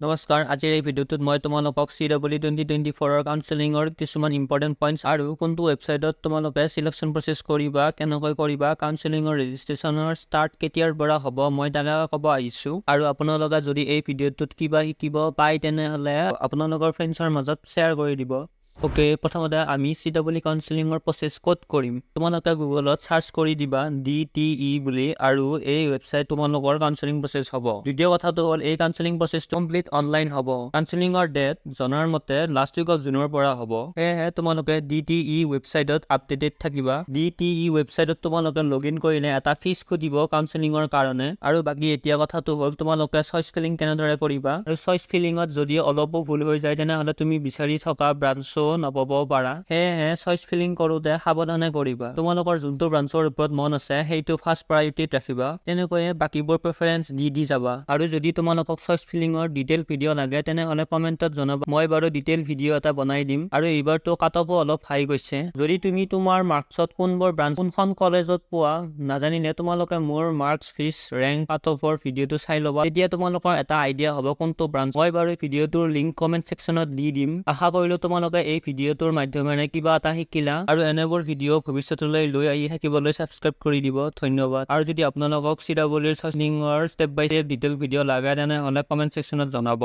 নমস্কাৰ, আজিৰ এই ভিডিঅ'টোত মই তোমালোকক CW 2024 কাউন্সেলিঙৰ কিছুমান ইম্পৰ্টেণ্ট পইণ্টছ আৰু কোনটো ৱেবছাইটত তোমালোকে চিলেকশ্যন প্ৰচেছ কৰিবা, কেনেকৈ কৰিবা, কাউন্সেলিঙৰ ৰেজিষ্ট্ৰেশ্যনৰ ষ্টাৰ্ট কেতিয়াৰ পৰা হ'ব মই তাকে ক'ব আহিছোঁ। আৰু আপোনালোকে যদি এই ভিডিঅ'টোত কিবা শিকিব পায় তেনেহ'লে আপোনালোকৰ ফ্ৰেণ্ডছৰ মাজত শ্বেয়াৰ কৰি দিব। ওকে, প্ৰথমতে আমি CW কাউন্সেলিঙৰ প্ৰচেছ ক'ত কৰিম? তোমালোকে গুগলত চাৰ্চ কৰি দিবা DTE বুলি আৰু এই ৱেবছাইট তোমালোকৰ কাউন্সেলিং প্ৰচেছ হ'ব। দ্বিতীয় কথাটো হ'ল এই কাউন্সেলিং প্ৰচেছটো কমপ্লিট অনলাইন হ'ব। কাউন্সেলিঙৰ ডেট জনাৰ মতে লাষ্ট উইক অফ জুনৰ পৰা হ'ব। সেয়েহে তোমালোকে DTE ৱেবছাইটত আপডেটেড থাকিবা। DTE ৱেবছাইটত তোমালোকে লগ ইন কৰিলে এটা ফিজ সুধিব কাউন্সেলিঙৰ কাৰণে। আৰু বাকী এতিয়া কথাটো হ'ল তোমালোকে চইচ ফিলিং কেনেদৰে কৰিবা। আৰু চইচ ফিলিঙত যদি অলপো ভুল হৈ যায় তেনেহ'লে তুমি বিচাৰি থকা ব্ৰাঞ্চো নাপাব পাৰা। সেয়েহে চইচ ফিলিং কৰোঁতে সাৱধানে কৰিবা। তোমালোকৰ যোনটো ব্ৰাঞ্চৰ ওপৰত মন আছে সেইটো ফাৰ্ষ্ট প্ৰায়ৰিটিত ৰাখিবা। তেনেকৈয়ে বাকীবোৰ প্ৰেফাৰেঞ্চ দি যাবা। আৰু যদি তোমালোকক চইচ ফিলিঙৰ ডিটেইল ভিডিঅ' লাগে তেনেহ'লে কমেণ্টত জনাবা। মই বাৰু ডিটেইল ভিডিঅ' এটা বনাই দিম। আৰু এইবাৰতো কাট অফো অলপ হাই গৈছে। যদি তুমি তোমাৰ মাৰ্কছত কোনবোৰ ব্ৰাঞ্চ কোনখন কলেজত পোৱা নাজানিলে তোমালোকে মোৰ মাৰ্কছ ফিজ ৰেংক কাট অফৰ ভিডিঅ'টো চাই ল'বা। তেতিয়া তোমালোকৰ এটা আইডিয়া হ'ব কোনটো ব্ৰাঞ্চ। মই বাৰু ভিডিঅ'টোৰ লিংক কমেণ্ট ছেকশ্যনত দি দিম। আশা কৰিলোঁ তোমালোকে এই ভিডিঅ'টোৰ মাধ্যমেৰে কিবা এটা শিকিলা। আৰু এনেবোৰ ভিডিঅ' ভৱিষ্যতলৈ লৈ আহি থাকিবলৈ ছাবস্ক্ৰাইব কৰি দিব। ধন্যবাদ। আৰু যদি আপোনালোকক CW কাউন্সেলিঙৰ ষ্টেপ বাই ষ্টেপ ডিটেইল ভিডিঅ' লাগে তেনেহ'লে কমেণ্ট ছেকশ্যনত জনাব।